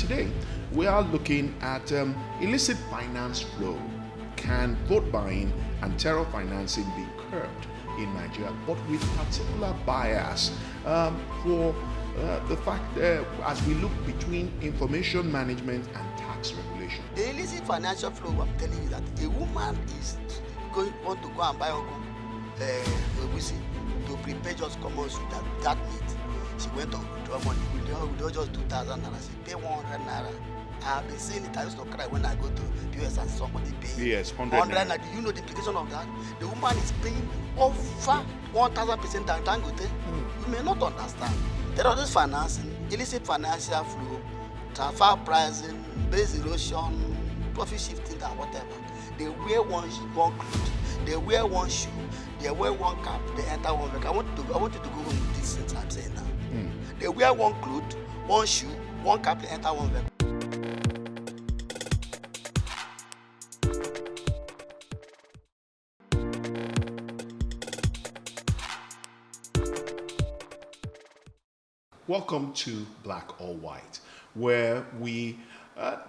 today we are looking at illicit finance flow. Can vote buying and terror financing be curbed in Nigeria, but with particular bias for the fact that as we look between information management and tax regulation? The illicit financial flow, I'm telling you that a woman is want to go and buy Ogusi to prepare just common soup that meat. She went to withdraw money, withdraw just 2,000 naira. She pay 100 naira. I have been saying it. I used to cry when I go to POS and somebody pay. Yes, 100 naira. Do you know the implication of that? The woman is paying over 1,000% than Dangote. You may not understand. There are this financing, illicit financial flow, transfer pricing, base erosion, profit shifting, and whatever. They wear one cloth, they wear one shoe, they wear one cap, they enter one vehicle. I want you to go home with these things I'm saying now. They wear one cloth, one shoe, one cap, they enter one vehicle. Welcome to Black or White, where we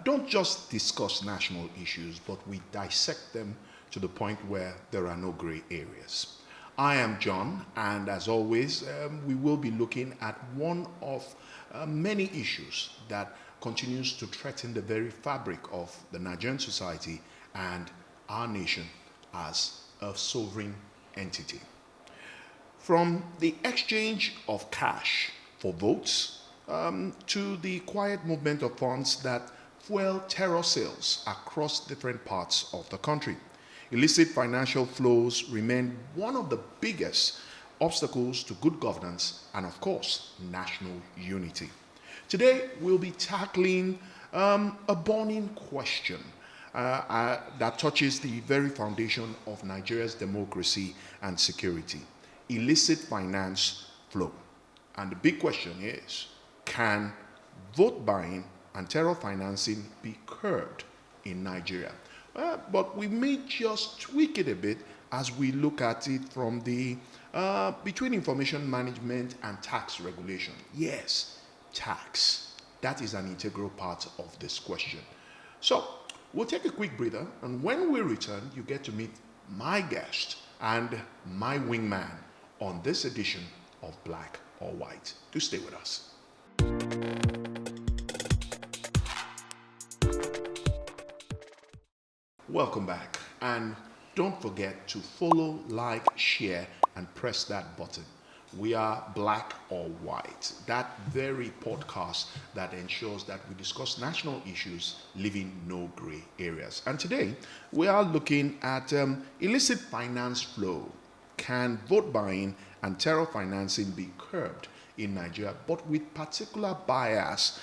don't just discuss national issues, but we dissect them to the point where there are no gray areas. I am John, and as always, we will be looking at one of many issues that continues to threaten the very fabric of the Nigerian society and our nation as a sovereign entity. From the exchange of cash for votes to the quiet movement of funds that fuel terror cells across different parts of the country. Illicit financial flows remain one of the biggest obstacles to good governance and, of course, national unity. Today, we'll be tackling a burning question that touches the very foundation of Nigeria's democracy and security: illicit finance flow. And the big question is, can vote buying and terror financing be curbed in Nigeria? But we may just tweak it a bit as we look at it from the between information management and tax regulation. Yes, tax. That is an integral part of this question. So we'll take a quick breather, and when we return, you get to meet my guest and my wingman on this edition of Black or White. Do stay with us. Welcome back, and don't forget to follow, like, share, and press that button. We are Black or White, that very podcast that ensures that we discuss national issues, leaving no gray areas. And today, we are looking at illicit finance flow. Can vote buying and terror financing be curbed in Nigeria, but with particular bias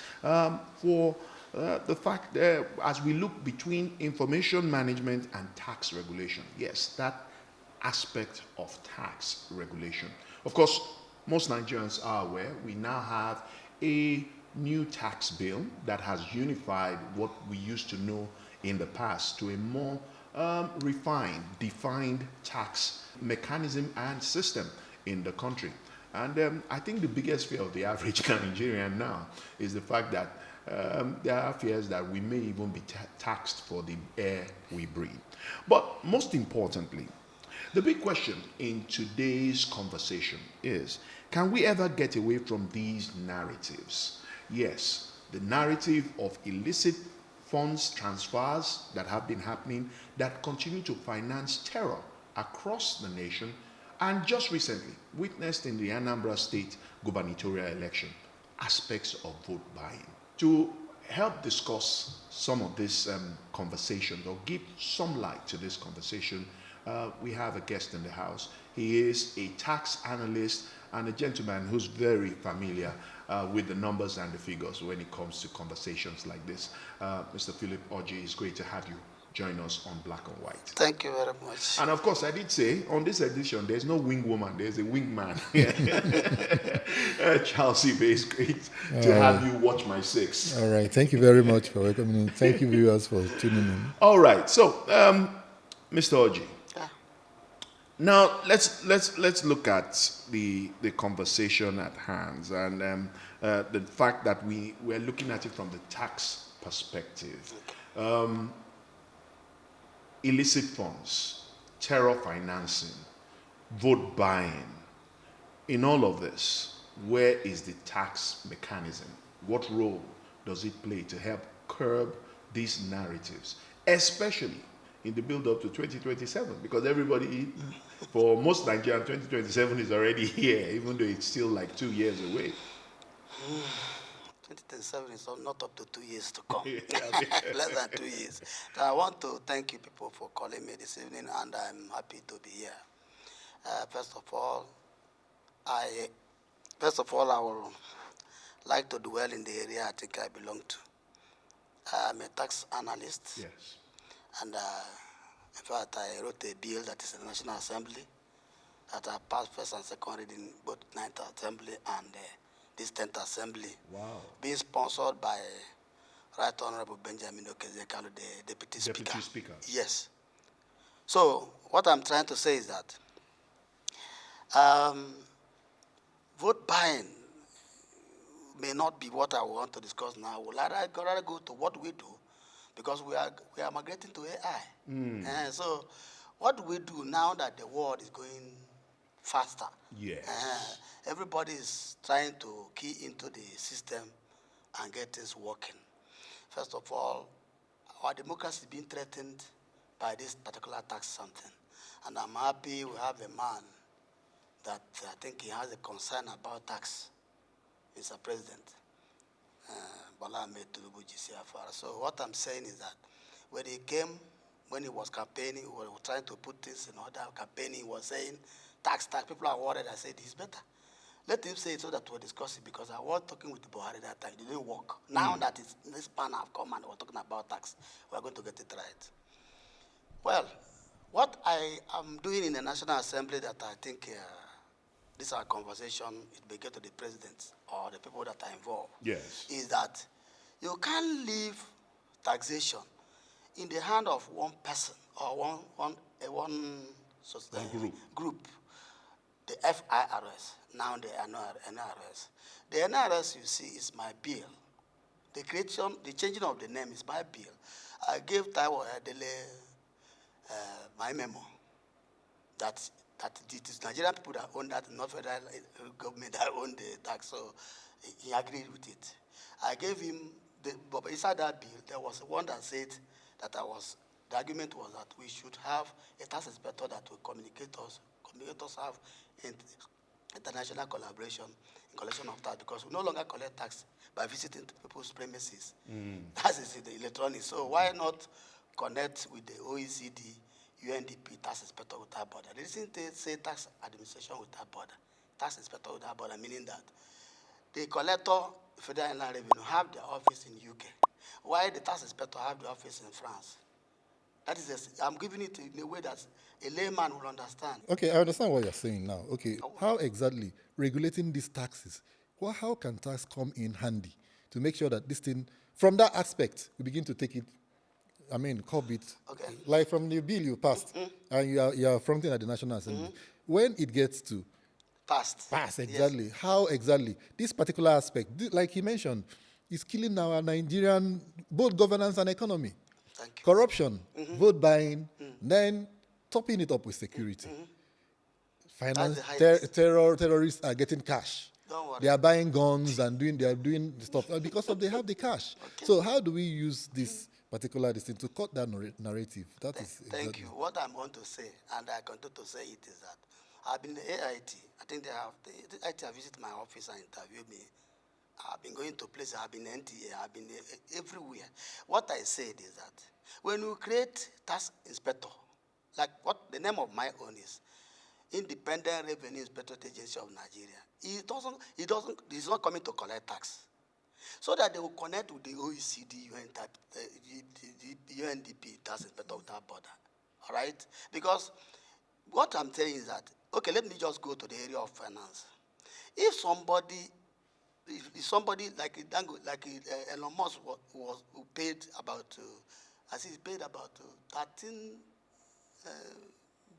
for the fact that as we look between information management and tax regulation? Yes, that aspect of tax regulation. Of course, most Nigerians are aware we now have a new tax bill that has unified what we used to know in the past to a more refined, defined tax mechanism and system in the country. And I think the biggest fear of the average Nigerian now is the fact that there are fears that we may even be taxed for the air we breathe. But most importantly, the big question in today's conversation is, can we ever get away from these narratives? Yes, the narrative of illicit funds transfers that have been happening that continue to finance terror across the nation, and just recently witnessed in the Anambra State gubernatorial election, aspects of vote buying. To help discuss some of this conversation, or give some light to this conversation, we have a guest in the house. He is a tax analyst and a gentleman who's very familiar with the numbers and the figures when it comes to conversations like this. Mr. Philip Oji, it's great to have you join us on Black and White. Thank you very much. And of course, I did say on this edition, there's no wing woman, there's a wing man. Charles Ibe, it's great to have you watch my six. All right. Thank you very much for welcoming in. Thank you, viewers, for tuning in. All right. So, Mr. Oji, Now let's look at the conversation at hand and the fact that we're looking at it from the tax perspective. Illicit funds, terror financing, vote buying. In all of this, where is the tax mechanism? What role does it play to help curb these narratives, especially in the build up to 2027? Because everybody, for most Nigerians, 2027 is already here, even though it's still like 2 years away. 2027 is not up to 2 years to come. Yeah. Less than 2 years. So I want to thank you people for calling me this evening, and I'm happy to be here. First of all, I will like to dwell in the area I think I belong to. I'm a tax analyst, Yes. and in fact, I wrote a bill that is in the National Assembly that I passed first and second reading, both 9th Assembly and this 10th Assembly. Wow. Being sponsored by Right Honorable Benjamin Okezekalu, the Deputy Speaker. Deputy Speaker. Yes. So what I'm trying to say is that vote buying may not be what I want to discuss now. We'll rather go to what we do, because we are migrating to AI. And so what do we do now that the world is going faster? Yes. Everybody is trying to key into the system and get things working. First of all, our democracy is being threatened by this particular tax something. And I'm happy we have a man that I think he has a concern about tax, Mr. President, Bola Ahmed Tinubu GCFR. So what I'm saying is that when he was campaigning, we were trying to put things in order, campaigning, he was saying, tax, people are worried. I said, it's better. Let him say it so that we'll discuss it, because I was talking with Buhari that time. It didn't work. Now that this pan have come and we're talking about tax, we're going to get it right. Well, what I am doing in the National Assembly that I think this our conversation, it may get to the president or the people that are involved, Yes. is that you can't leave taxation in the hand of one person or one group, the FIRS, now the NRS. The NRS, you see, is my bill. The changing of the name is my bill. I gave Taiwo Adele my memo that it is Nigerian people that own that, not federal government that own the tax, so he agreed with it. I gave him, but inside that bill, there was one that said that the argument was that we should have a tax inspector that will communicate us have international collaboration in collection of tax, because we no longer collect tax by visiting people's premises. That is the electronics. So why not connect with the OECD, UNDP, tax inspector without border? They didn't say tax administration without border. Tax inspector without border, meaning that the collector, Federal Inland Revenue, have their office in UK, while the tax inspector have the office in France. That is, I'm giving it in a way that a layman will understand. Okay, I understand what you're saying now. Okay, how exactly regulating these taxes? How can tax come in handy to make sure that this thing, from that aspect, we begin to take it, curb it, Okay. like from the bill you passed, and you are fronting at the National Assembly. When it gets to pass, exactly, Yes. how exactly, this particular aspect, like he mentioned, is killing our Nigerian, both governance and economy. Thank you. Corruption, vote buying, then topping it up with security. Finance, That's the terrorists are getting cash. Don't worry. They are buying guns and they are doing stuff because they have the cash. Okay. So how do we use this particular thing to cut that narrative? Thank you. What I'm going to say, and I continue to say it, is that I've been in the AIT. I think the AIT have visited my office and interviewed me. I've been going to places, I've been NTA, I've been everywhere. What I said is that when you create tax inspector, like what the name of my own is, Independent Revenue Inspector Agency of Nigeria, he's not coming to collect tax. So that they will connect with the OECD, UNDP, tax inspector without border. All right? Because what I'm saying is that, okay, let me just go to the area of finance. If somebody like Elon Musk who paid about, I think he paid about $13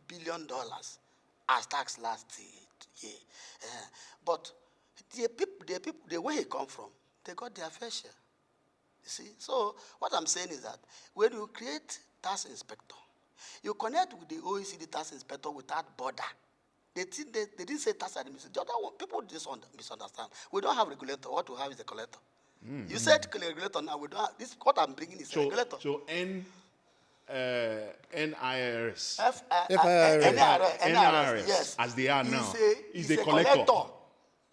billion as tax last year. But the way he come from, they got their fair share. You see? So what I'm saying is that when you create tax inspector, you connect with the OECD tax inspector without border. They didn't say tax administrator. The other one, people just misunderstand. We don't have regulator. What we have is a collector. You said regulator, now we don't have. This what I'm bringing is a regulator. So NIRS. NIRS, yes. As they are now, is a collector,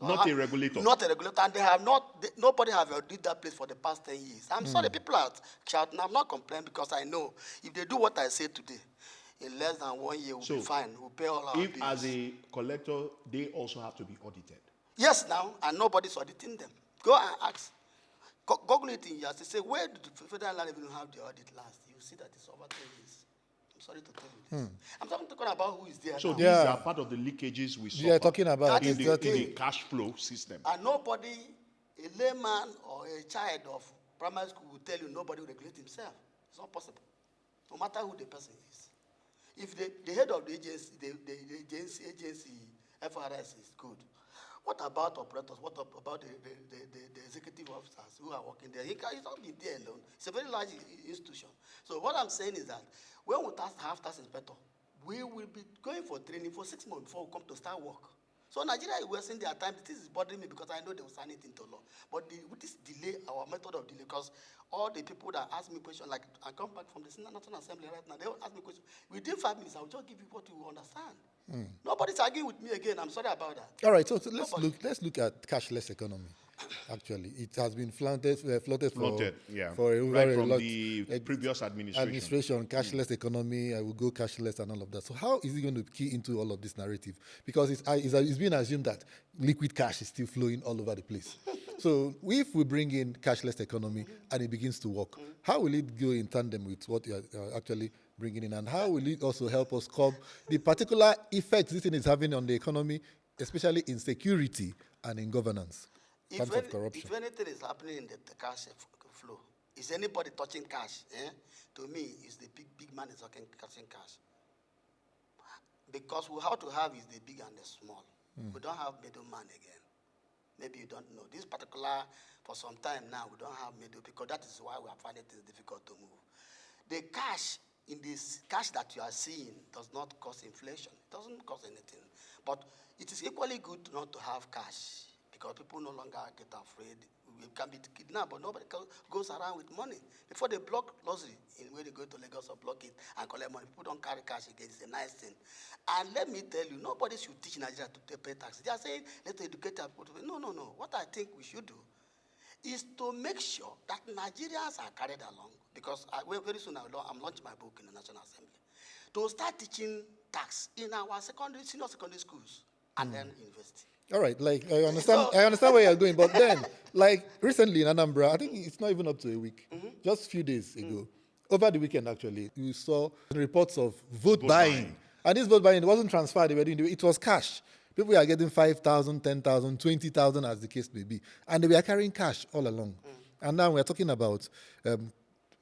not a regulator. Not a regulator, and they have nobody have audited that place for the past 10 years. I'm sorry, people are shouting. I'm not complaining because I know if they do what I say today, in less than 1 year, we'll be fine. We'll pay all our bills. If as a collector, they also have to be audited. Yes, now, and nobody's auditing them. Go and ask. Google it in years. They say, where did the federal land even have the audit last? You see that it's over 10 years. I'm sorry to tell you this. I'm talking about who is there So now. these are part of the leakages we saw. Yeah, talking about in the cash flow system. And nobody, a layman or a child of primary school will tell you nobody will regulate himself. It's not possible. No matter who the person is. If the head of the agency, agency FRS is good, what about operators? What about the executive officers who are working there? He's not been there alone. It's a very large institution. So what I'm saying is that when we have tax inspector, we will be going for training for 6 months before we come to start work. So Nigeria is wasting their time. This is bothering me because I know they will sign it into law. But with this delay, our method of delay, because all the people that ask me questions, like I come back from the National Assembly right now, they will ask me questions. Within 5 minutes, I will just give you what you understand. Nobody's arguing with me again. I'm sorry about that. All right, so let's look at cashless economy. Actually, it has been floated for a right from long the previous administration. Cashless economy, I will go cashless and all of that. So how is it going to key into all of this narrative? Because it's been assumed that liquid cash is still flowing all over the place. So if we bring in cashless economy and it begins to work, how will it go in tandem with what you are actually bringing in, and how will it also help us curb the particular effects this thing is having on the economy, especially in security and in governance? If anything is happening in the cash flow, is anybody touching cash? To me, it's the big man is touching cash. Because we have to have is the big and the small. We don't have middleman again. Maybe you don't know. This particular, for some time now, we don't have middle, because that is why we are finding it difficult to move. The cash, in this cash that you are seeing, does not cause inflation. It doesn't cause anything. But it is equally good not to have cash, because people no longer get afraid. We can be kidnapped, but nobody goes around with money. Before they block lottery, when they go to Lagos or block it and collect money, people don't carry cash again. It's a nice thing. And let me tell you, nobody should teach Nigeria to pay taxes. They are saying, let's educate our people. No. What I think we should do is to make sure that Nigerians are carried along, because very soon I'm launching my book in the National Assembly, to start teaching tax in our senior secondary schools and then university. All right, like I understand where you're going, but then, like recently in Anambra, I think it's not even up to a week, just a few days ago, over the weekend actually, we saw reports of vote buying. And this vote buying, it wasn't transferred, it was cash. People are getting 5,000, 10,000, 20,000 as the case may be. And they were carrying cash all along. And now we're talking about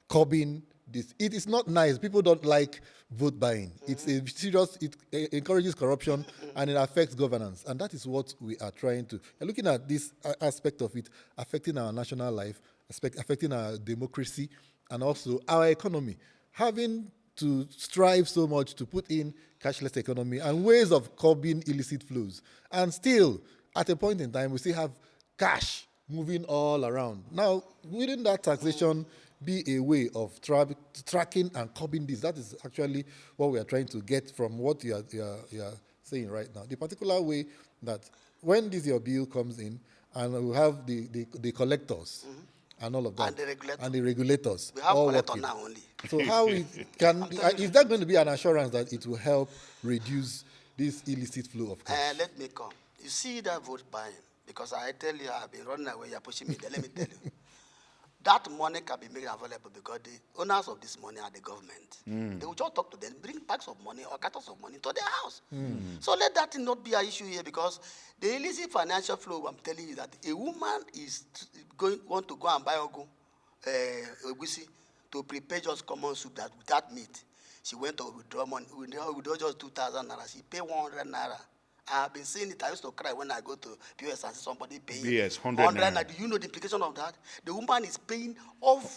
curbing this. It is not nice. People don't like vote buying. It's a serious, it encourages corruption and it affects governance. And that is what we are trying to. We're looking at this aspect of it affecting our national life, affecting our democracy, and also our economy. Having to strive so much to put in cashless economy and ways of curbing illicit flows. And still, at a point in time, we still have cash moving all around. Now, wouldn't that taxation be a way of tracking and curbing this? That is actually what we are trying to get from what you are saying right now. The particular way that when this your bill comes in, and we have the collectors, and all of that, and the regulators. We have collector now only. So how is that going to be an assurance that it will help reduce this illicit flow of cash? Let me come. You see that vote buying, because I tell you, I've been running away, you're pushing me there. Let me tell you. That money can be made available because the owners of this money are the government. They will just talk to them, bring bags of money or cartons of money to their house. So let that not be an issue here, because the illicit financial flow, I'm telling you, that a woman is want to go and buy egusi to prepare just common soup without meat. she went to withdraw money, withdraw just 2,000 naira. She paid 100 naira. I have been seeing it. I used to cry when I go to POS and see somebody paying Yes, 100 naira. Do you know the implication of that? The woman is paying over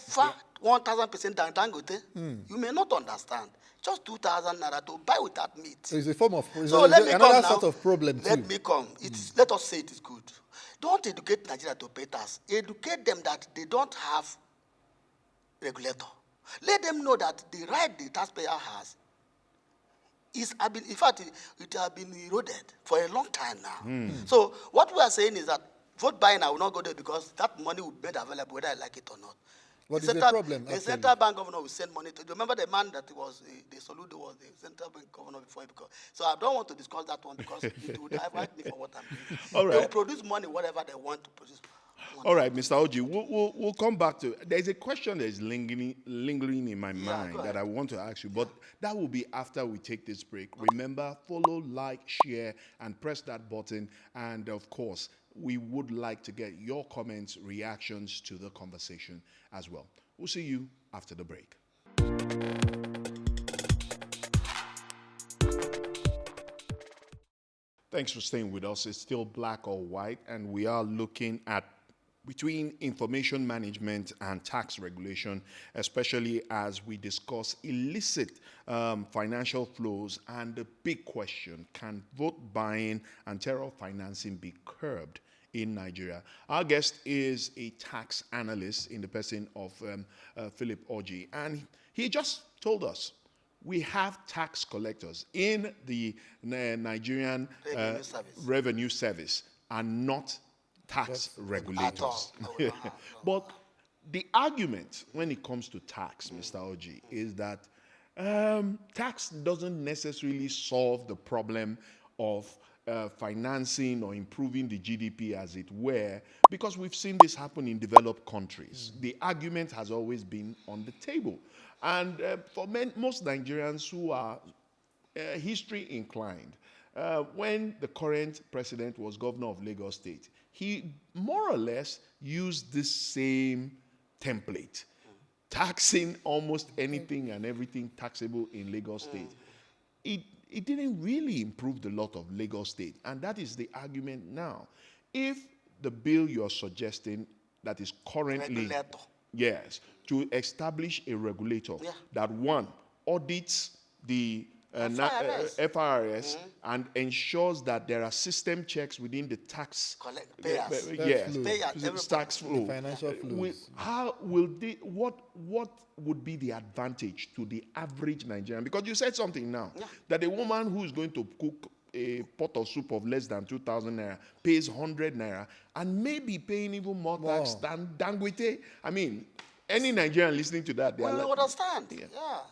1,000% than Dangote. You may not understand. Just 2,000 naira to buy without meat. So it's a form of So let me another come now. sort of problem Let too. me come. Let us say it is good. Don't educate Nigeria to pay tax. Educate them that they don't have regulator. Let them know that the right the taxpayer has is, in fact, it has been eroded for a long time now. So what we are saying is that vote buying, I will not go there because that money will be made available whether I like it or not. What is the problem? The central bank governor will send money to. Remember the man that was the Soludo was the central bank governor before. So I don't want to discuss that one because it would divert me for what I'm doing. All right. They will produce money whatever they want to produce. All right, Mr. Oji, we'll come back to. There's a question that is lingering in my mind go that ahead. I want to ask you, but that will be after we take this break. Remember, follow, like, share, and press that button. And of course, we would like to get your comments, reactions to the conversation as well. We'll see you after the break. Thanks for staying with us. It's still Black or White, and we are looking at between information management and tax regulation, especially as we discuss illicit financial flows and the big question, can vote buying and terror financing be curbed in Nigeria? Our guest is a tax analyst in the person of Philip Oji, and he just told us we have tax collectors in the Nigerian revenue service and not tax regulators. But the argument when it comes to tax, Mr. Oji, is that tax doesn't necessarily solve the problem of financing or improving the GDP, as it were, because we've seen this happen in developed countries. The argument has always been on the table. And for most Nigerians who are history inclined, when the current president was governor of Lagos State, he more or less used this same template, taxing almost anything and everything taxable in Lagos State. It didn't really improve the lot of Lagos State, and that is the argument now. If the bill you're suggesting that is currently, Regulator. yes, to establish a regulator that one audits the FRS and ensures that there are system checks within the tax Payers. tax flow. Financial flows. How will they? What would be the advantage to the average Nigerian? Because you said something now that a woman who is going to cook a pot of soup of less than 2,000 naira pays 100 naira and may be paying even more tax than Dangote. I mean, any Nigerian listening to that, they We are understand. Yeah.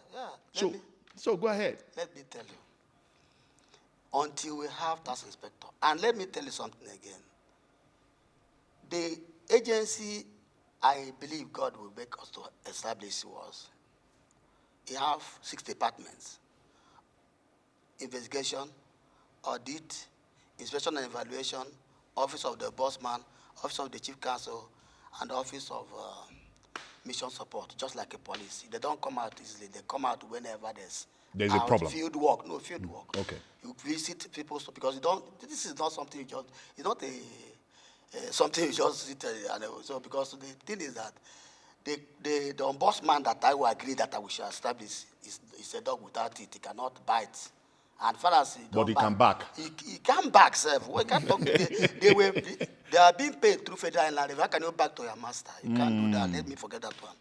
So go ahead. Let me tell you. Until we have tax inspector, and let me tell you something again. The agency I believe God will make us to establish was, he have 6 departments: investigation, audit, inspection and evaluation, office of the boss man, office of the chief counsel, and office of mission support, just like a police. They don't come out easily. They come out whenever there's a problem. Field work. No, field work. Okay. You visit people, because you don't, this is not something you just, it's not something you just sit and so, because the thing is that the ombudsman that I will agree that we should establish is a dog without teeth. He cannot bite. And far as But he can back. He can back, sir. We can't talk. They are being paid through federal and land. How can you back to your master? You can't do that. Let me forget that one.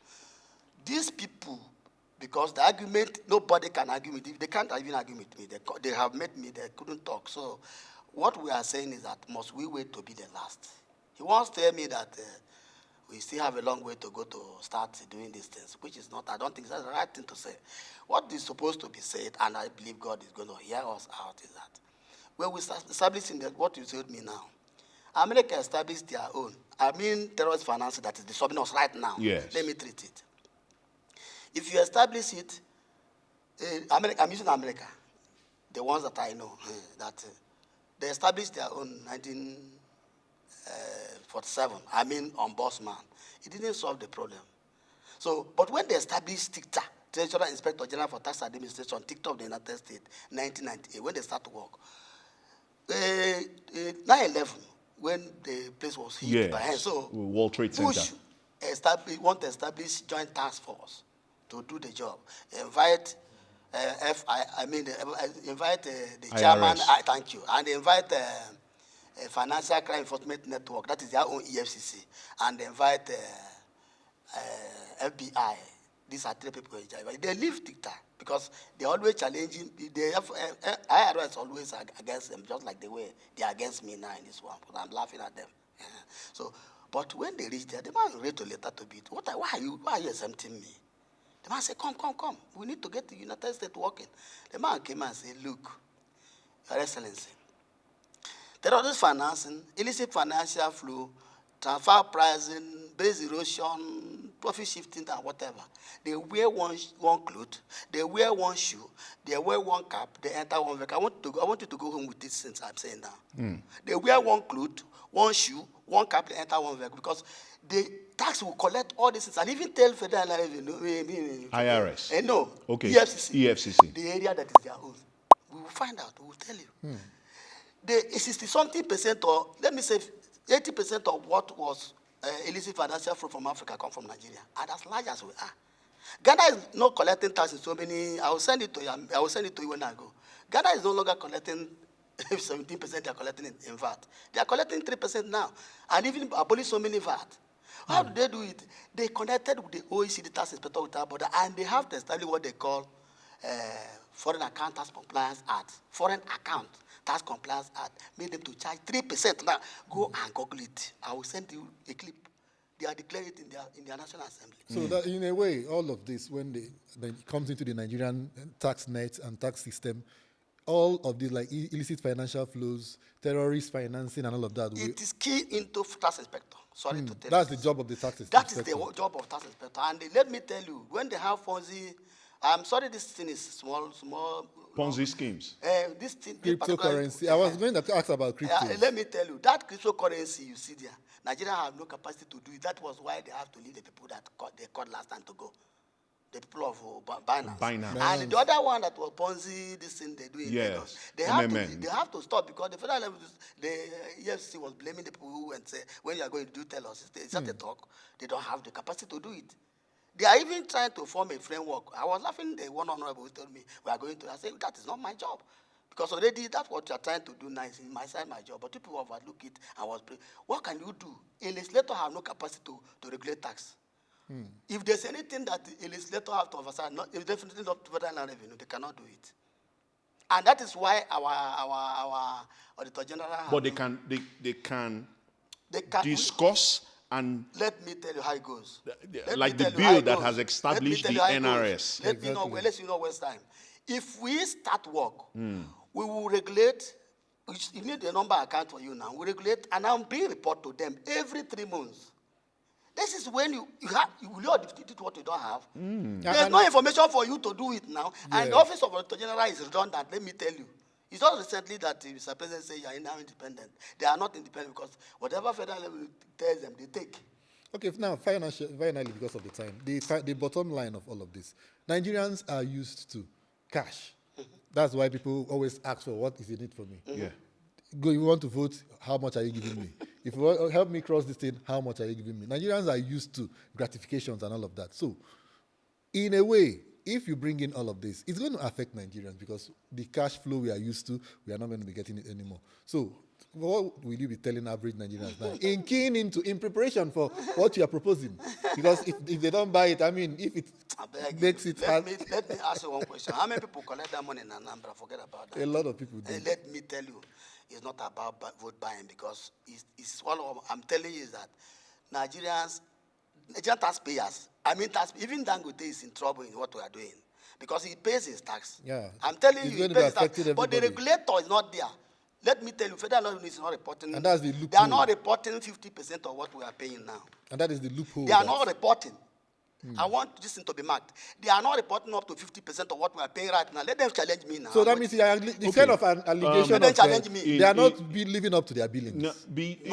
These people, because the argument, nobody can argue with me. They can't even argue with me. They have met me. They couldn't talk. So what we are saying is that must we wait to be the last? He wants to tell me that we still have a long way to go to start doing these things, which is not, I don't think that's the right thing to say. What is supposed to be said, and I believe God is going to hear us out, is that when we start establishing what you told me now, America established their own, terrorist financing that is disturbing us right now. Yes. Let me treat it. If you establish it, I'm using America, the ones that I know, that they established their own 1947, ombudsman. It didn't solve the problem. So, but when they established Treasurer Inspector General for Tax Administration, TikTok of the United States, 1998, when they start to work. 9/11, when the place was hit by hand. So World Trade Bush Center. want to establish joint task force to do the job. Invite invite the chairman. Thank you, and invite Financial Crime Enforcement Network. That is their own EFCC, and invite FBI. These are three people in charge. They leave TikTok because they're always challenging. They have IRS always against them, just like the way they're against me now in this one. Because I'm laughing at them. So, but when they reach there, the man read a letter to beat. Why are you exempting me? The man said, come. We need to get the United States working. The man came and said, look, Your Excellency, terrorist financing, illicit financial flow, transfer pricing, base erosion, profit shifting, and whatever. They wear one cloth, they wear one shoe, they wear one cap, they enter one vehicle. I want you to go home with this since I'm saying now. They wear one cloth, one shoe, one cap, they enter one vehicle because the tax will collect all these things and even tell Federal Revenue, IRS. No, okay. EFCC, the area that is their own. We will find out. We will tell you. The 60-something% or let me say 80% of what was illicit financial flow from Africa come from Nigeria, and as large as we are, Ghana is not collecting tax in so many. I will send it to you. I will send it to you when I go. Ghana is no longer collecting 17%. They are collecting in VAT. They are collecting 3% now, and even abolish so many VAT. How do they do it? They connected with the OECD tax inspector with our border, and they have to establish what they call Foreign Account Tax Compliance Act. Foreign Account Tax Compliance Act made them to charge 3% now. Go and Google it. I will send you a clip. They are declaring it in their National Assembly. So that in a way, all of this, when it comes into the Nigerian tax net and tax system, all of these like illicit financial flows, terrorist financing, and all of that. It is key into tax inspector. Sorry to tell you. That's the job of the tax inspector. That is the job of tax inspector. And let me tell you, when they have Ponzi, I'm sorry, this thing is small. Ponzi schemes. This thing, cryptocurrency. I was going to ask about crypto. Let me tell you, that cryptocurrency you see there, Nigeria have no capacity to do it. That was why they have to leave the people that they caught last time to go. The people of Binance. And the other one that was Ponzi, this thing they do in Lagos. They have to stop because the federal level, the EFCC was blaming the people who and say, when you are going to do, tell us. It's not a talk. They don't have the capacity to do it. They are even trying to form a framework. I was laughing, the one honorable who told me, we are going to, I said, that is not my job. Because already that's what you are trying to do now is inside my job. But people overlook it and was praying. What can you do? A legislator have no capacity to regulate tax. If there's anything that a legislator have to oversight, it's definitely not Federal Revenue. They cannot do it. And that is why our Auditor General But they can discuss and let me tell you how it goes. Like the bill that has established the NRS. Let me know. Let's waste time. If we start work, we will regulate. You need the number account for you now. We regulate, and I'm being report to them every 3 months. This is when you will did what you don't have. There's no information for you to do it now. Yeah. And the Office of Auditor General is redundant, let me tell you. It's not recently that Mr. President said you are now independent. They are not independent because whatever federal level tells them, they take. Okay, now finally, because of the time, the bottom line of all of this, Nigerians are used to cash. That's why people always ask for what is in it for me. Yeah. Go, you want to vote, how much are you giving me? If you want, help me cross this thing, how much are you giving me? Nigerians are used to gratifications and all of that. So, in a way, if you bring in all of this, it's going to affect Nigerians because the cash flow we are used to, we are not going to be getting it anymore. So, what will you be telling average Nigerians now? In preparation for what you are proposing. Because if they don't buy it, I mean, if it makes it hard. Let me ask you one question. How many people collect that money in Anambra? Forget about that. A lot of people do. Let me tell you, it's not about vote buying because it's one of, I'm telling you is that Nigerian taxpayers, even Dangote is in trouble in what we are doing because he pays his tax. Yeah. I'm telling you, he pays his tax. Everybody. But the regulator is not there. Let me tell you, Federal Revenue is not reporting. And that's the loophole. They are not reporting 50% of what we are paying now. And that is the loophole. They are not reporting. I want this thing to be marked. They are not reporting up to 50% of what we are paying right now. Let them challenge me now. So that means the kind of an allegation Let them of challenge me. they are not living up to their billings. No,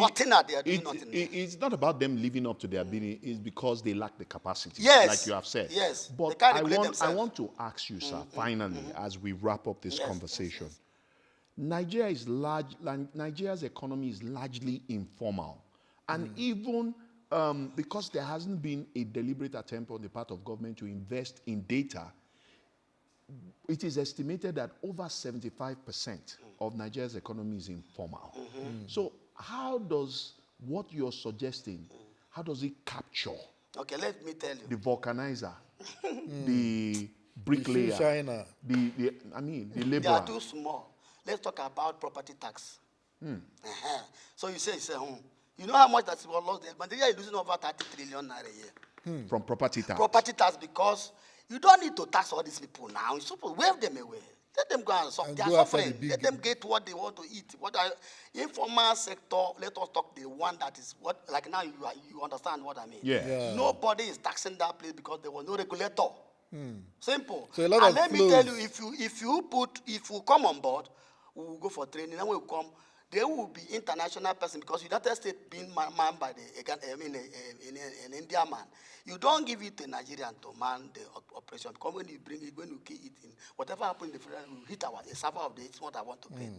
Nothing are they are doing nothing. It's not about them living up to their ability. It's because they lack the capacity, Yes. like you have said. Yes. They But can't I regulate want themselves. to ask you, sir, finally, as we wrap up this Yes, conversation. yes. Nigeria's economy is largely informal, and even because there hasn't been a deliberate attempt on the part of government to invest in data, it is estimated that over 75% of Nigeria's economy is informal. So how does what you're suggesting, how does it capture Okay, let me tell you. the vulcanizer, the bricklayer, shoe shiner. the They laborer? are too small. Let's talk about property tax. So you say, you know how much that's lost? Nigeria is losing over 30 trillion naira a year. From property tax. Property tax, because you don't need to tax all these people now. You're supposed to wave them away. Let them go and suffer. And They are go after the suffering. big- Let them get what they want to eat. What are informal sector? Let us talk the one that is what. Like now, you understand what I mean. Yeah. Nobody is taxing that place because there was no regulator. Simple. So a lot and of let me flows. tell you, if you come on board, we will go for training. And when we come, there will be international person, because United States being manned by an Indian man. You don't give it to Nigerian to man the operation, because when you bring it, when you key it in, whatever happens in the federal, we hit a server of the, it's what I want to pay.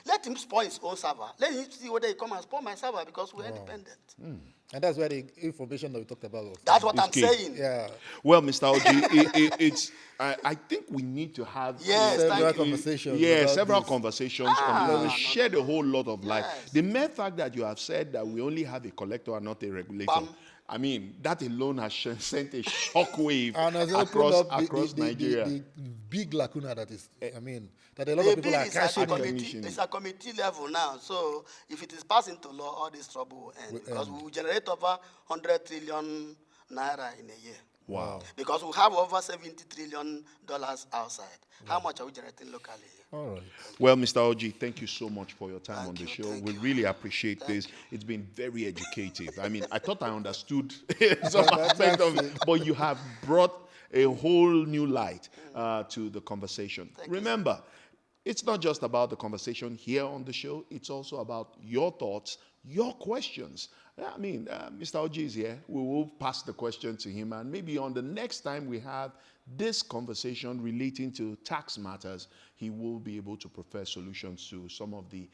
Let him spoil his own server. Let him see whether he come and spoil my server, because we're independent. And that's where the information that we talked about was. That's what It's I'm key. saying. Yeah. Well, Mr. Oji, it's. I think we need to have Yes, Several thank you. conversations. Yeah, about several this. conversations on it. no, We shared a whole lot of light. Yes. The mere fact that you have said that we only have a collector and not a regulator, Bam. I mean, that alone has sent a shockwave And has opened across up Nigeria. the big lacuna that is, that a lot The of people bill are is at cashing the in. committee, it's a committee level now. So if it is passed into law, all this trouble will end. Because we will generate over 100 trillion naira in a year. Wow. Because we have over $70 trillion outside. How much are we generating locally? All right. Well, Mr. Oji, thank you so much for your time Thank on the you, show. thank We you. really appreciate this. It's been very educative. I mean, I thought I understood some aspect of it, but you have brought a whole new light to the conversation. Remember, it's not just about the conversation here on the show. It's also about your thoughts, your questions. I mean, Mr. Oji is here. We will pass the question to him, and maybe on the next time we have this conversation relating to tax matters, he will be able to prefer solutions to some of the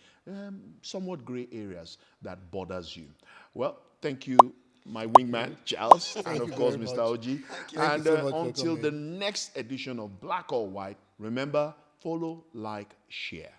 somewhat gray areas that bothers you. Well, thank you, my wingman, Charles, and of you course, very Mr. much. Oji. Thank you And so much for until coming. the next edition of Black or White, remember, follow, like, share.